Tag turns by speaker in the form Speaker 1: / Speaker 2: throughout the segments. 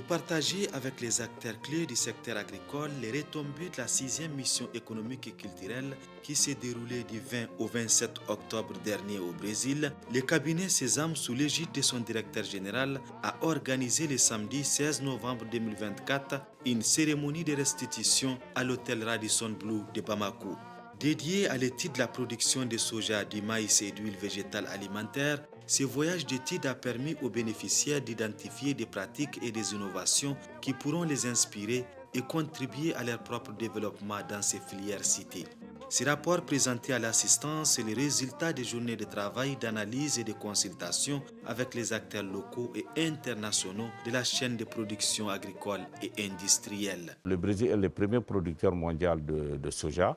Speaker 1: partager avec les acteurs clés du secteur agricole les retombées de la 6e mission économique et culturelle qui s'est déroulée du 20 au 27 octobre dernier au Brésil, le cabinet Sésame, sous l'égide de son directeur général, a organisé le samedi 16 novembre 2024 une cérémonie de restitution à l'hôtel Radisson Blu de Bamako. Dédié à l'étude de la production de soja, du maïs et d'huile végétale alimentaire, ce voyage d'étude a permis aux bénéficiaires d'identifier des pratiques et des innovations qui pourront les inspirer et contribuer à leur propre développement dans ces filières citées. Ce rapport présenté à l'assistance est le résultat des journées de travail, d'analyse et de consultation avec les acteurs locaux et internationaux de la chaîne de production agricole et industrielle.
Speaker 2: Le Brésil est le premier producteur mondial de soja,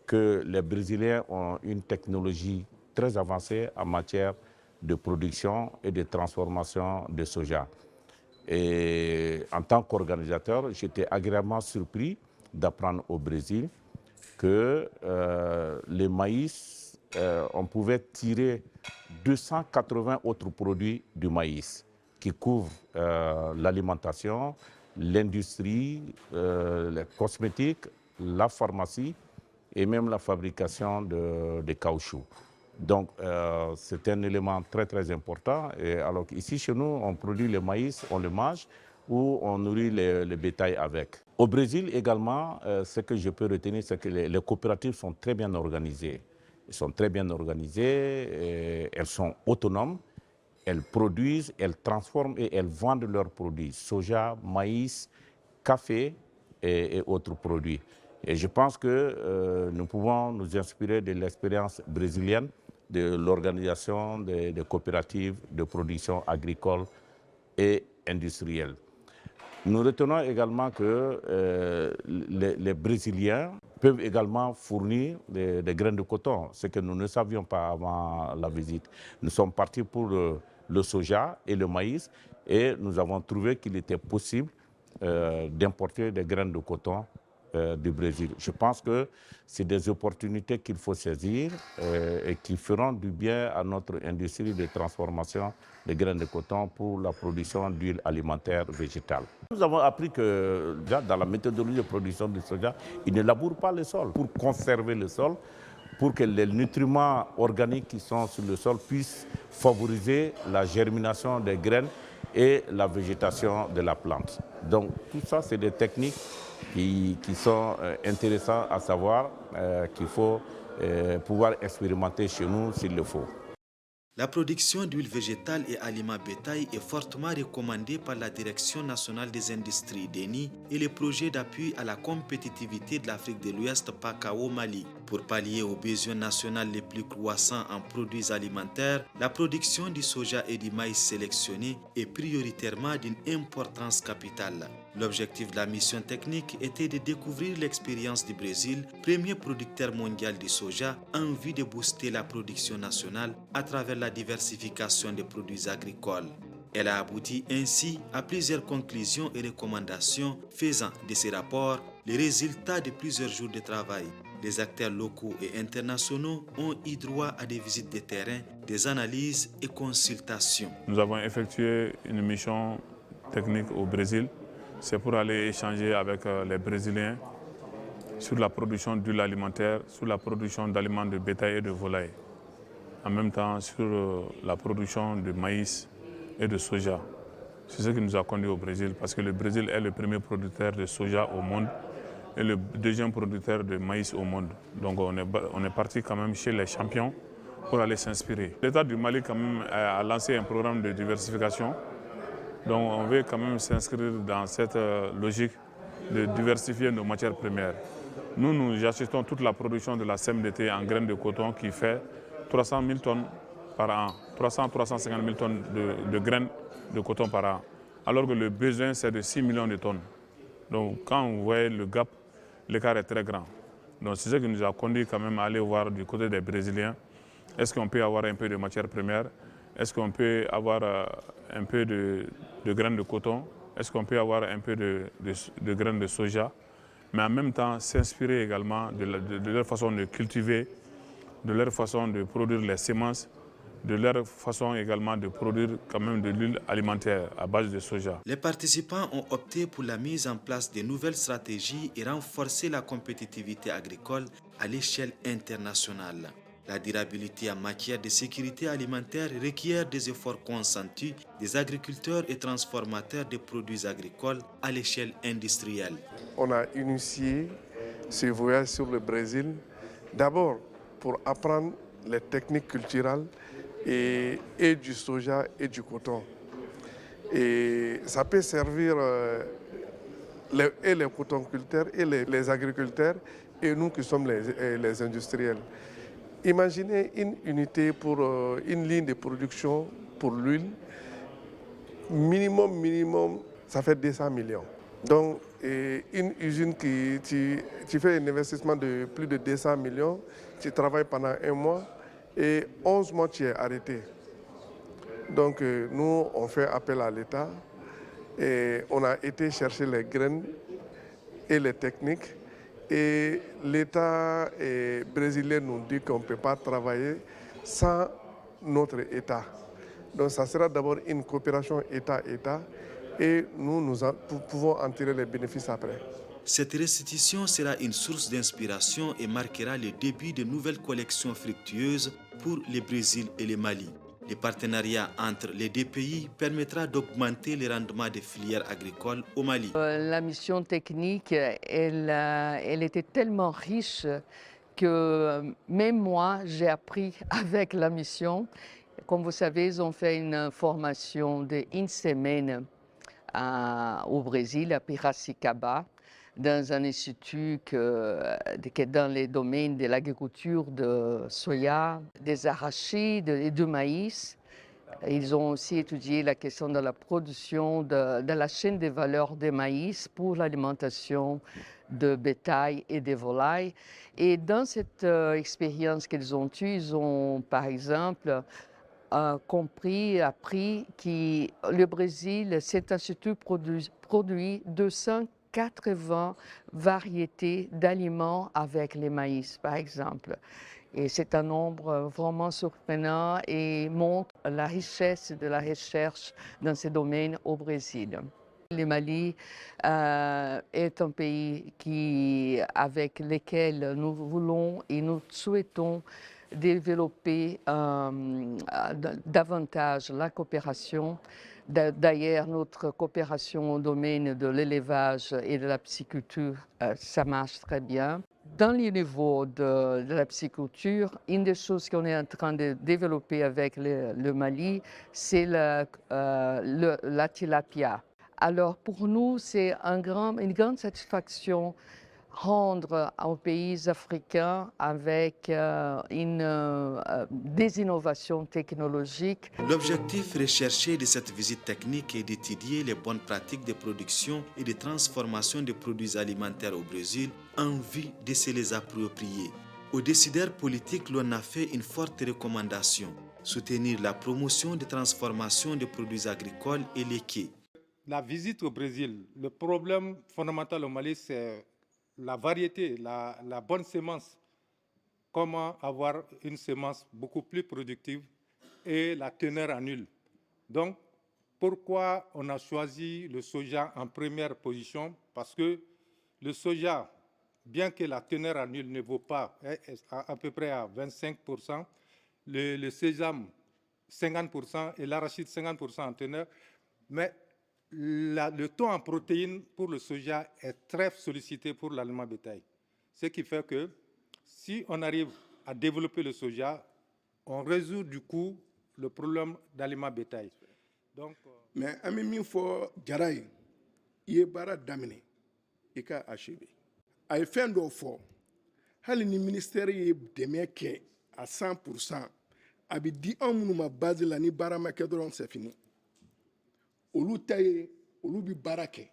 Speaker 2: que les Brésiliens ont une technologie très avancée en matière de production et de transformation de soja. Et en tant qu'organisateur, j'étais agréablement surpris d'apprendre au Brésil que le maïs, on pouvait tirer 280 autres produits du maïs qui couvrent l'alimentation, l'industrie, les cosmétiques, la pharmacie et même la fabrication de caoutchouc. Donc, c'est un élément très, très important. Et alors qu'ici, chez nous, on produit le maïs, on le mange ou on nourrit le bétail avec. Au Brésil également, ce que je peux retenir, c'est que les coopératives sont très bien organisées. Elles sont très bien organisées, elles sont autonomes, elles produisent, elles transforment et elles vendent leurs produits, soja, maïs, café et autres produits. Et je pense que nous pouvons nous inspirer de l'expérience brésilienne, de l'organisation des coopératives de production agricole et industrielle. Nous retenons également que les Brésiliens peuvent également fournir des graines de coton, ce que nous ne savions pas avant la visite. Nous sommes partis pour le soja et le maïs et nous avons trouvé qu'il était possible d'importer des graines de coton du Brésil. Je pense que c'est des opportunités qu'il faut saisir et qui feront du bien à notre industrie de transformation des graines de coton pour la production d'huile alimentaire végétale. Nous avons appris que déjà, dans la méthodologie de production du soja, ils ne labourent pas le sol pour conserver le sol, pour que les nutriments organiques qui sont sur le sol puissent favoriser la germination des graines et la végétation de la plante. Donc tout ça, c'est des techniques qui sont intéressantes à savoir, qu'il faut pouvoir expérimenter chez nous s'il le faut.
Speaker 1: La production d'huile végétale et aliments bétail est fortement recommandée par la Direction nationale des industries DENI et le projet d'appui à la compétitivité de l'Afrique de l'Ouest PACAO Mali. Pour pallier aux besoins nationaux les plus croissants en produits alimentaires, la production du soja et du maïs sélectionnés est prioritairement d'une importance capitale. L'objectif de la mission technique était de découvrir l'expérience du Brésil, premier producteur mondial de soja, en vue de booster la production nationale à travers la diversification des produits agricoles. Elle a abouti ainsi à plusieurs conclusions et recommandations faisant de ces rapports les résultats de plusieurs jours de travail. Les acteurs locaux et internationaux ont eu droit à des visites de terrain, des analyses et consultations.
Speaker 3: Nous avons effectué une mission technique au Brésil. C'est pour aller échanger avec les Brésiliens sur la production d'huile alimentaire, sur la production d'aliments de bétail et de volaille. En même temps sur la production de maïs et de soja. C'est ce qui nous a conduit au Brésil parce que le Brésil est le premier producteur de soja au monde et le deuxième producteur de maïs au monde. Donc on est parti quand même chez les champions pour aller s'inspirer. L'État du Mali quand même a lancé un programme de diversification. Donc on veut quand même s'inscrire dans cette logique de diversifier nos matières premières. Nous achetons toute la production de la CMDT en graines de coton qui fait 300 000 tonnes par an, 350 000 tonnes de graines de coton par an, alors que le besoin c'est de 6 millions de tonnes. Donc quand vous voyez le gap, l'écart est très grand. Donc c'est ce qui nous a conduit quand même à aller voir du côté des Brésiliens. Est-ce qu'on peut avoir un peu de matières premières? Est-ce qu'on peut avoir un peu de graines de coton? Est-ce qu'on peut avoir un peu de graines de soja? Mais en même temps s'inspirer également de leur façon de cultiver, de leur façon de produire les semences, de leur façon également de produire quand même de l'huile alimentaire à base de soja.
Speaker 1: Les participants ont opté pour la mise en place de nouvelles stratégies et renforcer la compétitivité agricole à l'échelle internationale. La durabilité en matière de sécurité alimentaire requiert des efforts consentis des agriculteurs et transformateurs de produits agricoles à l'échelle industrielle.
Speaker 4: On a initié ce voyage sur le Brésil, d'abord pour apprendre les techniques culturelles et du soja et du coton. Et ça peut servir les cotonculteurs et les agriculteurs et nous qui sommes les industriels. Imaginez une unité pour une ligne de production pour l'huile, minimum, ça fait 200 millions. Donc, une usine tu fais un investissement de plus de 200 millions, tu travailles pendant 1 mois et 11 mois tu es arrêté. Donc, nous, on fait appel à l'État et on a été chercher les graines et les techniques. Et l'État brésilien nous dit qu'on ne peut pas travailler sans notre État. Donc ça sera d'abord une coopération État-État et nous pouvons en tirer les bénéfices après.
Speaker 1: Cette restitution sera une source d'inspiration et marquera le début de nouvelles collections fructueuses pour le Brésil et le Mali. Le partenariat entre les deux pays permettra d'augmenter les rendements des filières agricoles au Mali.
Speaker 5: La mission technique, elle était tellement riche que même moi, j'ai appris avec la mission. Comme vous savez, ils ont fait une formation d'1 semaine au Brésil, à Piracicaba, dans un institut qui est dans les domaines de l'agriculture de soja, des arachides et du maïs. Ils ont aussi étudié la question de la production de la chaîne de valeur des maïs pour l'alimentation de bétail et de volailles. Et dans cette expérience qu'ils ont eue, ils ont par exemple appris que le Brésil, cet institut produit 280 variétés d'aliments avec les maïs, par exemple. Et c'est un nombre vraiment surprenant et montre la richesse de la recherche dans ce domaine au Brésil. Le Mali est un pays avec lequel nous voulons et nous souhaitons développer davantage la coopération. D'ailleurs, notre coopération au domaine de l'élevage et de la pisciculture, ça marche très bien. Dans le niveau de la pisciculture, une des choses qu'on est en train de développer avec le Mali, c'est la tilapia. Alors pour nous, c'est une grande satisfaction rendre aux pays africains avec des innovations technologiques.
Speaker 1: L'objectif recherché de cette visite technique est d'étudier les bonnes pratiques de production et de transformation des produits alimentaires au Brésil en vue de se les approprier. Aux décideurs politiques, l'on a fait une forte recommandation: soutenir la promotion de transformation des produits agricoles et laitiers.
Speaker 6: La visite au Brésil, le problème fondamental au Mali, c'est la variété, la bonne semence. Comment avoir une semence beaucoup plus productive et la teneur en huile. Donc, pourquoi on a choisi le soja en première position? Parce que le soja, bien que la teneur en huile ne vaut pas, à peu près à 25%, le sésame 50% et l'arachide 50% en teneur, mais le taux en protéines pour le soja est très sollicité pour l'aliment bétail. Ce qui fait que si on arrive à développer le soja, on résout du coup le problème d'aliment bétail. Donc,
Speaker 7: mais an bɛ min fɔ Jara ye, i ye baara daminɛ i ka achever. A ye fɛn dɔw fɔ hali ni ministère ye dɛmɛ kɛ à 100%, a bɛ di anw minnu ma base la ni baara ma kɛ dɔrɔn c'est fini. Olu ta ye olu bɛ baara kɛ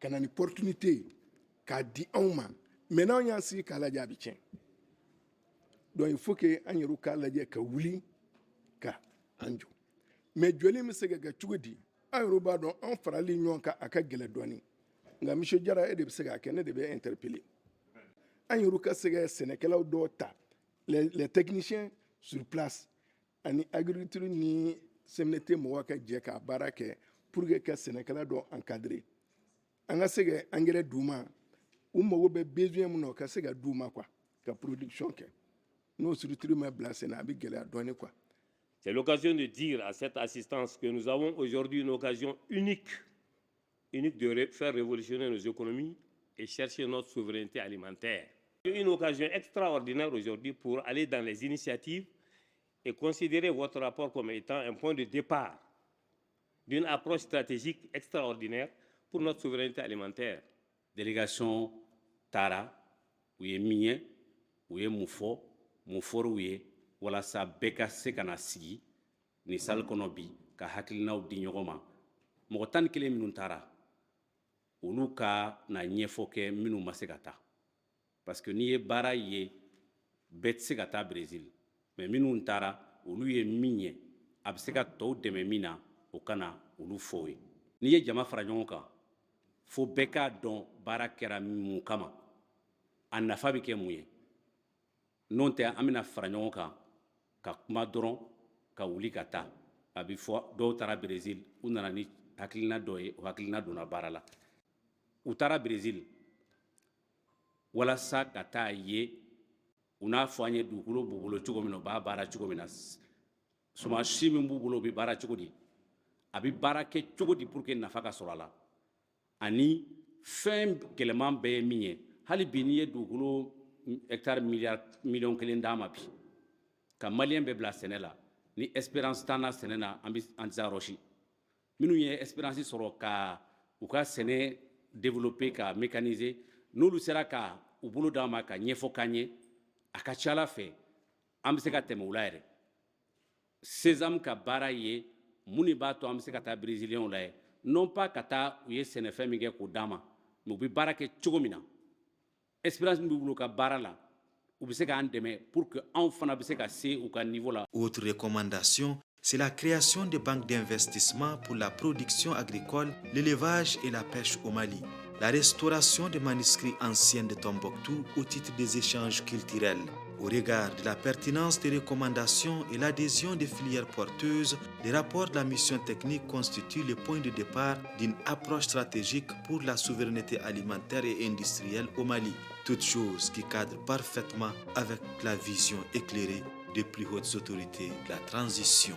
Speaker 7: ka na ni opportunité ye k'a di anw ma mais n'anw y'a sigi k'a lajɛ a bɛ tiɲɛ. Donc il faut que an yɛrɛw k'a lajɛ ka wuli ka an jɔ. Mais jɔli bɛ se ka kɛ cogo di? Aw yɛrɛw b'a dɔn anw farali ɲɔgɔn kan a ka gɛlɛn dɔɔni. Nka monsieur Jara e de bɛ se k'a kɛ, ne de bɛ interpeller. An yɛrɛw ka se ka sɛnɛkɛlaw dɔw ta, les techniciens sur place. ani agriculture ni CMNT mɔgɔ ka jɛ ka baara kɛ pour que ka sɛnɛkɛla dɔ encadrer an ka se ka engrais d'u ma u mago bɛ besoin mun na o ka se ka d'u ma quoi ka production kɛ n'o structure ma bila sen na a bɛ gɛlɛya dɔɔnin quoi.
Speaker 8: C'est l'occasion de dire à cette assistance que nous avons aujourd'hui une occasion unique de faire révolutionner nos économies et chercher notre souveraineté alimentaire. Une occasion extraordinaire aujourd'hui pour aller dans les initiatives et considérer votre rapport comme étant un point de départ d'une approche stratégique extraordinaire pour notre souveraineté alimentaire.
Speaker 9: Délégation Tara, où est Mien, où est Moufo, Moufor où est, voilà ça, Beka Sekanasi, ni sal konobi, ka hakilina ou dignoma. Mogotan kele minun Tara, olu ka na ɲɛfɔ kɛ minnu ma se ka taa parce que n'i ye baara ye bɛɛ tɛ se ka taa Brésil mais minnu taara olu ye min ye a bɛ se ka tɔw dɛmɛ min na o ka na olu fɔ ye n'i ye jama fara ɲɔgɔn kan fo bɛɛ k'a dɔn baara kɛra mun kama a nafa bɛ kɛ mun ye n'o tɛ an bɛna fara ɲɔgɔn kan ka kuma dɔrɔn ka wuli ka taa a bɛ fɔ dɔw taara Brésil u nana ni hakilina dɔ ye o hakilina donna baara la u taara Brésil walasa ka taa ye u n'a fɔ an ye dugukolo b'u bolo cogo min na u b'a baara cogo min na sumansi min b'u bolo u bɛ baara cogo di a bɛ baara kɛ cogo di pour que nafa ka sɔrɔ a la ani fɛn gɛlɛman bɛɛ ye min ye hali bi n'i ye dugukolo hectare miliyɔn kelen d'a ma bi ka maliyɛn bɛɛ bila sɛnɛ la ni espérance t'an na sɛnɛ na an tɛ se a rɔsi minnu ye espérance sɔrɔ ka u ka sɛnɛ développer ka mécaniser n'olu sera ka u bolo d'an ma ka ɲɛfɔ k'an ye a ka ca Ala fɛ an bɛ se ka tɛmɛ u la yɛrɛ Sésame ka baara ye mun de b'a to an bɛ se ka taa Brésilien la ye non pas ka taa u ye sɛnɛfɛn min kɛ k'o d'an ma mais u bɛ baara kɛ cogo min na espérance min b'u bolo ka baara la u bɛ se k'an dɛmɛ pour que anw fana bɛ se ka se u ka niveau la.
Speaker 1: Autre recommandation, c'est la création de banques d'investissement pour la production agricole, l'élevage et la pêche au Mali. La restauration des manuscrits anciens de Tombouctou au titre des échanges culturels. Au regard de la pertinence des recommandations et l'adhésion des filières porteuses, les rapports de la mission technique constituent le point de départ d'une approche stratégique pour la souveraineté alimentaire et industrielle au Mali. Toutes choses qui cadrent parfaitement avec la vision éclairée des plus hautes autorités de la transition.